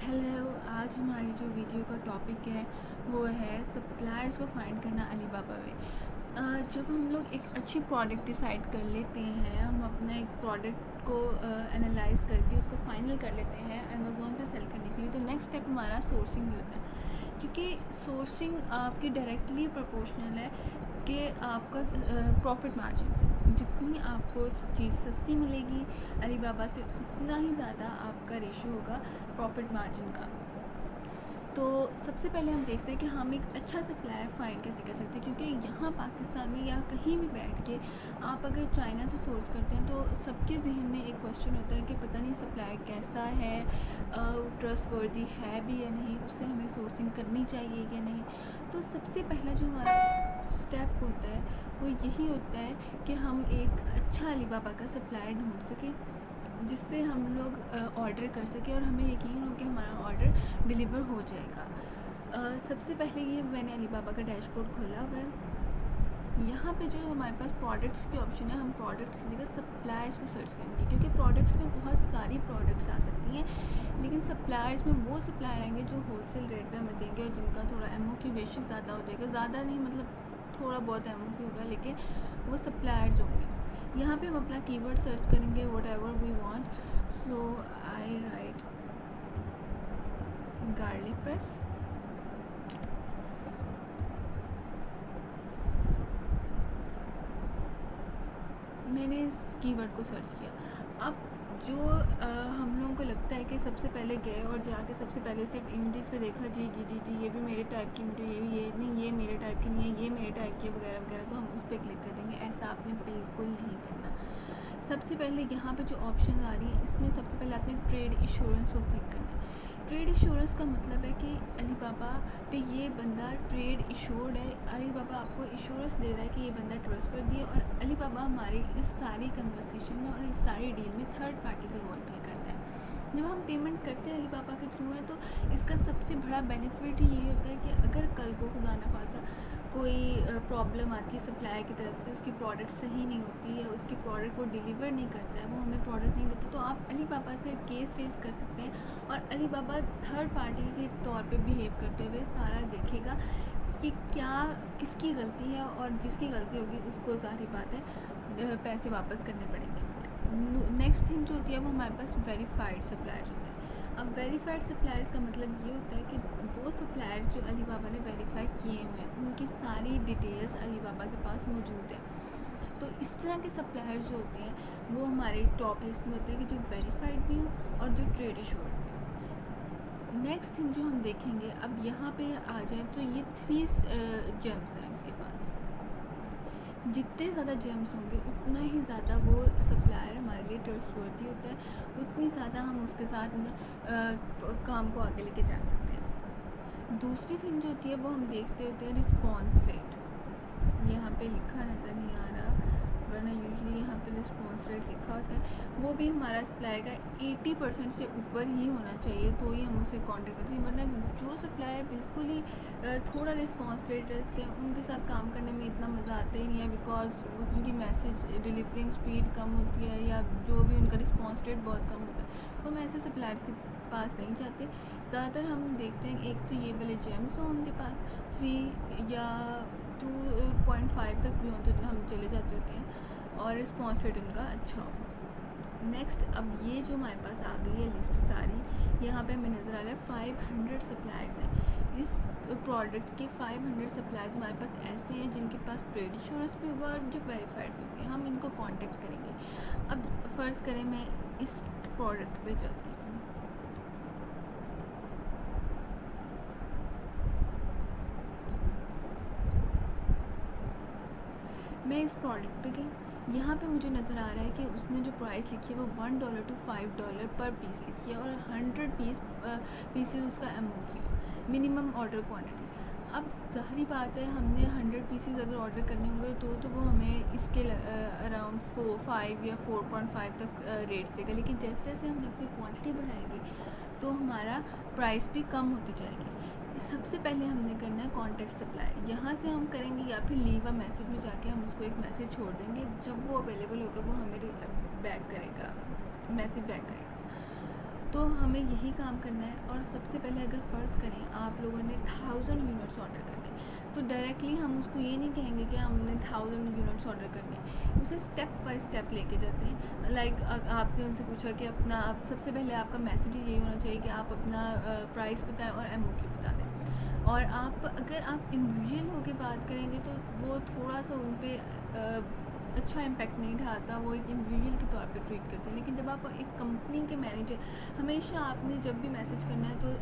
Hello, आज हमारी जो वीडियो का टॉपिक है वो है सप्लायर्स को फाइंड करना अलीबाबा में। जब हम लोग एक अच्छी प्रोडक्ट डिसाइड कर लेते हैं, हम अपना एक प्रोडक्ट को एनालाइज करके उसको फाइनल कर लेते हैं अमेज़ोन पे सेल करने के लिए, तो नेक्स्ट स्टेप हमारा सोर्सिंग ही होता है। क्योंकि सोर्सिंग आपकी डायरेक्टली प्रोपोर्शनल है कि आपका प्रॉफिट मार्जिन से। जितनी आपको चीज़ सस्ती मिलेगी अलीबाबा से, उतना ही ज़्यादा आपका रेशो होगा प्रॉफिट मार्जिन का। तो सबसे पहले हम देखते हैं कि हम एक अच्छा सप्लायर फाइंड कैसे कर सकते हैं, क्योंकि यहाँ पाकिस्तान में या कहीं भी बैठ के आप अगर चाइना से सोर्स करते हैं तो सबके जहन में एक क्वेश्चन होता है कि पता नहीं सप्लायर कैसा है, ट्रस्टवर्दी है भी या नहीं, उससे हमें सोर्सिंग करनी चाहिए या नहीं। तो सबसे पहला जो हमारा स्टेप होता है वो यही होता है कि हम एक अच्छा अलीबाबा का सप्लायर ढूंढ सकें जिससे हम लोग ऑर्डर कर सकें और हमें यकीन हो कि हमारा ऑर्डर डिलीवर हो जाएगा। सबसे पहले ये मैंने अलीबाबा का डैशबोर्ड खोला हुआ है। यहाँ पे जो हमारे पास प्रोडक्ट्स की ऑप्शन है, हम प्रोडक्ट्स की जगह सप्लायर्स को सर्च करेंगे, क्योंकि प्रोडक्ट्स में बहुत सारी प्रोडक्ट्स आ सकती हैं, लेकिन सप्लायर्स में वो सप्लायर आएंगे जो होलसेल रेट पे हमें देंगे और जिनका थोड़ा एमओक्यू बेसिस ज़्यादा हो जाएगा। ज़्यादा नहीं, मतलब थोड़ा बहुत एमओक्यू होगा, लेकिन वो सप्लायर्स होंगे। यहाँ पे हम अपना कीवर्ड सर्च करेंगे whatever we want. So I write garlic press. मैंने इस कीवर्ड को सर्च किया। अब जो हम लोगों को लगता है कि सबसे पहले गए और जाके सबसे पहले सिर्फ इमेजेस पे देखा, जी ये भी मेरे टाइप की इमेज, ये भी, ये नहीं, ये मेरे टाइप की नहीं है, ये मेरे टाइप की वगैरह वगैरह, तो हम उस पर क्लिक कर देंगे। ऐसा आपने बिल्कुल नहीं करना। सबसे पहले यहाँ पे जो ऑप्शन आ रही है, इसमें सबसे पहले आपने ट्रेड इंश्योरेंस को क्लिक करना है। ट्रेड इंश्योरेंस का मतलब है कि अलीबाबा पे ये बंदा ट्रेड इंश्योर्ड है। अलीबाबा आपको इंश्योरेंस दे रहा है कि ये बंदा ट्रस्टवर्दी है, और अलीबाबा हमारी इस सारी कन्वर्सेशन में और इस सारी डील में थर्ड पार्टी का रोल प्ले करता है। जब हम पेमेंट करते हैं अलीबाबा के थ्रू है, तो इसका सबसे बड़ा बेनिफिट यही होता है कि अगर कल को खुदा न खासा कोई प्रॉब्लम आती है सप्लायर की तरफ से, उसकी प्रोडक्ट सही नहीं होती है, उसकी प्रोडक्ट वो डिलीवर नहीं करता है, वो हमें प्रोडक्ट नहीं देता, तो आप अलीबाबा से केस रेज कर सकते हैं। और अलीबाबा थर्ड पार्टी के तौर पे बिहेव करते हुए सारा देखेगा कि क्या किसकी गलती है, और जिसकी गलती होगी उसको ज़ाहिर बात है पैसे वापस करने पड़ेंगे। नेक्स्ट थिंग जो होती है वो हमारे पास वेरीफाइड सप्लायर होते हैं। अब वेरीफाइड सप्लायर्स का मतलब ये होता है कि वो सप्लायर्स जो अलीबाबा ने वेरीफाई किए हुए हैं, उनकी सारी डिटेल्स अलीबाबा के पास मौजूद है। तो इस तरह के सप्लायर्स जो होते हैं वो हमारे टॉप लिस्ट में होते हैं कि जो वेरीफाइड भी हो और जो ट्रेड एश्योर्ड भी हो। नेक्स्ट थिंग जो हम देखेंगे, अब यहाँ पे आ जाए तो ये 3 जेम्स हैं इसके पास। जितने ज़्यादा जेम्स होंगे उतना ही ज़्यादा वो सप्लायर हमारे लिए ट्रस्टवर्दी होता है, उतनी ज़्यादा हम उसके साथ काम को आगे लेके जा सकते हैं। दूसरी थिंग जो होती है वो हम देखते होते हैं रिस्पॉन्स रेट। यहाँ पे लिखा नज़र नहीं आ रहा, वरना यूजली यहाँ पे रिस्पॉन्स रेट लिखा होता है। वो भी हमारा सप्लायर का 80% से ऊपर ही होना चाहिए, तो ही हम उससे कॉन्टेक्ट करते हैं। वरना जो सप्लायर बिल्कुल ही थोड़ा रिस्पॉन्स रेट रखते हैं, उनके साथ काम करने में इतना मज़ा आता ही नहीं है, बिकॉज उनकी मैसेज डिलीवरिंग स्पीड कम होती है, या जो भी उनका रिस्पॉन्स रेट बहुत कम होता है। तो हम ऐसे सप्लायर्स के पास नहीं जाते। ज़्यादातर हम देखते हैं एक तो ये वाले जेम्स हो उनके पास, 3 या 2.5 तक भी हो तो हम चले जाते होते हैं, और रिस्पॉन्स रेट उनका अच्छा हो। नेक्स्ट, अब ये जो हमारे पास आ गई है लिस्ट सारी, यहाँ पे हमें नज़र आ रहा है 500 सप्लायर्स हैं। इस प्रोडक्ट के 500 सप्लायर्स हमारे पास ऐसे हैं जिनके पास ट्रेड इंश्योरेंस भी होगा और जो वेरीफाइड भी होंगे। हम इनको कांटेक्ट करेंगे। अब फ़र्ज़ करें मैं इस प्रोडक्ट पे जाती हूँ, मैं इस प्रोडक्ट पे गई। यहाँ पे मुझे नज़र आ रहा है कि उसने जो प्राइस लिखी है वो $1 to $5 पर पीस लिखी है, और 100 पीसेस उसका एमओक्यू है, मिनिमम ऑर्डर क्वांटिटी। अब ज़ाहिरी बात है, हमने 100 पीसेस अगर ऑर्डर करने होंगे तो वो हमें इसके अराउंड 5 या 4.5 तक रेट देगा। लेकिन जैसे जैसे हम अपनी क्वांटिटी बढ़ाएंगे तो हमारा प्राइस भी कम होती जाएगी। सबसे पहले हमने करना है कॉन्टैक्ट सप्लाई। यहाँ से हम करेंगे, या फिर लीव अ मैसेज में जाके हम उसको एक मैसेज छोड़ देंगे। जब वो अवेलेबल होगा वो हमें बैक करेगा, मैसेज बैक करेगा। तो हमें यही काम करना है। और सबसे पहले अगर फ़र्ज़ करें आप लोगों ने 1000 यूनिट्स ऑर्डर करने हैं, तो डायरेक्टली हम उसको ये नहीं कहेंगे कि हमने 1000 यूनिट्स ऑर्डर करने हैं, उसे स्टेप बाय स्टेप लेके जाते हैं। लाइक आपने उनसे पूछा कि अपना आप सबसे पहले आपका मैसेज यही होना चाहिए कि आप अपना प्राइस बताएं और एमओक्यू बता दें। और आप अगर आप इंडिविजुअल होकर बात करेंगे तो वो थोड़ा सा उन पर अच्छा इम्पैक्ट नहीं डालता, वो एक इंडिविजुअल के तौर पे ट्रीट करते हैं। लेकिन जब आप एक कंपनी के मैनेजर, हमेशा आपने जब भी मैसेज करना है तो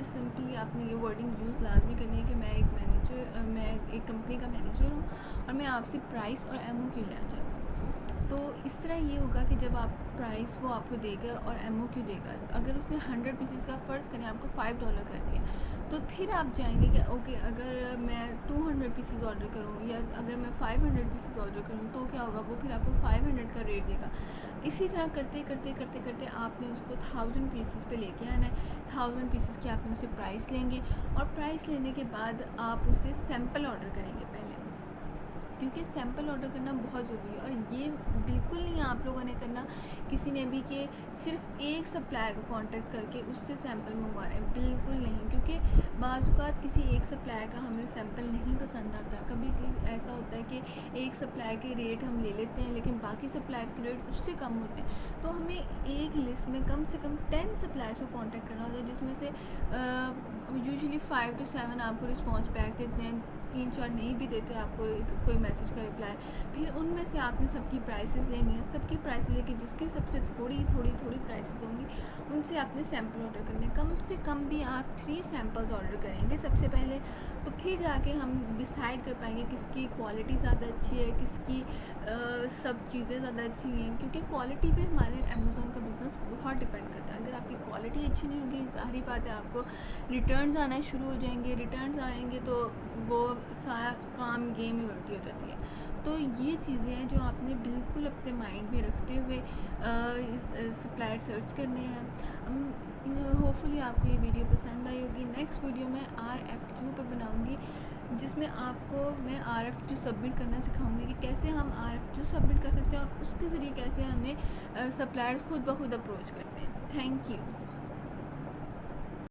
सिंपली आपने ये वर्डिंग यूज़ लाजमी करनी है कि मैं एक कंपनी का मैनेजर हूँ और मैं आपसे प्राइस और एमओक्यू लेना चाहता हूँ। तो इस तरह ये होगा कि जब आप प्राइस वो आपको देगा और एमओक्यू देगा, अगर उसने 100 पीसेस का फ़र्ज़ करें आपको $5 कर दिया, तो फिर आप जाएंगे कि ओके अगर मैं 200 पीसेस ऑर्डर करूँ या अगर मैं 500 पीसेस ऑर्डर करूँ तो क्या होगा, वो फिर आपको 500 का रेट देगा। इसी तरह करते करते करते करते आपने उसको 1000 पीसेस पे लेके आना है। 1000 पीसेस की आपने उससे प्राइस लेंगे और प्राइस लेने के बाद आप उससे सैम्पल ऑर्डर करेंगे पहले, क्योंकि सैम्पल ऑर्डर करना बहुत ज़रूरी है। और ये बिल्कुल नहीं आप लोगों ने करना किसी ने भी कि सिर्फ एक सप्लायर को कांटेक्ट करके उससे सैम्पल मंगवा रहे हैं, बिल्कुल नहीं। क्योंकि बाज़ औक़ात किसी एक सप्लायर का हमें सैम्पल नहीं पसंद आता, कभी ऐसा होता है कि एक सप्लायर के रेट हम ले लेते हैं लेकिन बाकी सप्लायर्स के रेट उससे कम होते हैं। तो हमें एक लिस्ट में कम से कम 10 सप्लायर्स को कांटेक्ट करना होता है, जिसमें से यूजुअली 5 to 7 आपको रिस्पॉन्स बैक देते हैं, 3-4 नहीं भी देते आपको कोई मैसेज का रिप्लाई। फिर उनमें से आपने सबकी प्राइसेस लेनी है, सबकी प्राइस लेके जिसकी सबसे थोड़ी प्राइसेस होंगी उनसे आपने सैम्पल ऑर्डर करने। कम से कम भी आप 3 सैम्पल्स ऑर्डर करेंगे सबसे पहले, तो फिर जाके हम डिसाइड कर पाएंगे किसकी क्वालिटी ज़्यादा अच्छी है, किसकी सब चीज़ें ज़्यादा अच्छी हैं। क्योंकि क्वालिटी पे हमारे अमेज़ॉन का बिज़नेस बहुत डिपेंड करता है। अगर आपकी क्वालिटी अच्छी नहीं होगी, ज़ाहिर बात है आपको रिटर्न्स आना शुरू हो जाएंगे, रिटर्न्स आएंगे तो वो सारा काम गेम ही उल्टी हो जाती है। तो ये चीज़ें हैं जो आपने बिल्कुल अपने माइंड में रखते हुए सप्लायर सर्च करने हैं। होपफुली आपको ये वीडियो पसंद आई होगी। नेक्स्ट वीडियो मैं RFQ पे बनाऊंगी, जिसमें आपको मैं RFQ सबमिट करना सिखाऊंगी कि कैसे हम RFQ सबमिट कर सकते हैं और उसके ज़रिए कैसे हमें सप्लायर्स खुद ब खुद अप्रोच करते हैं। Thank you.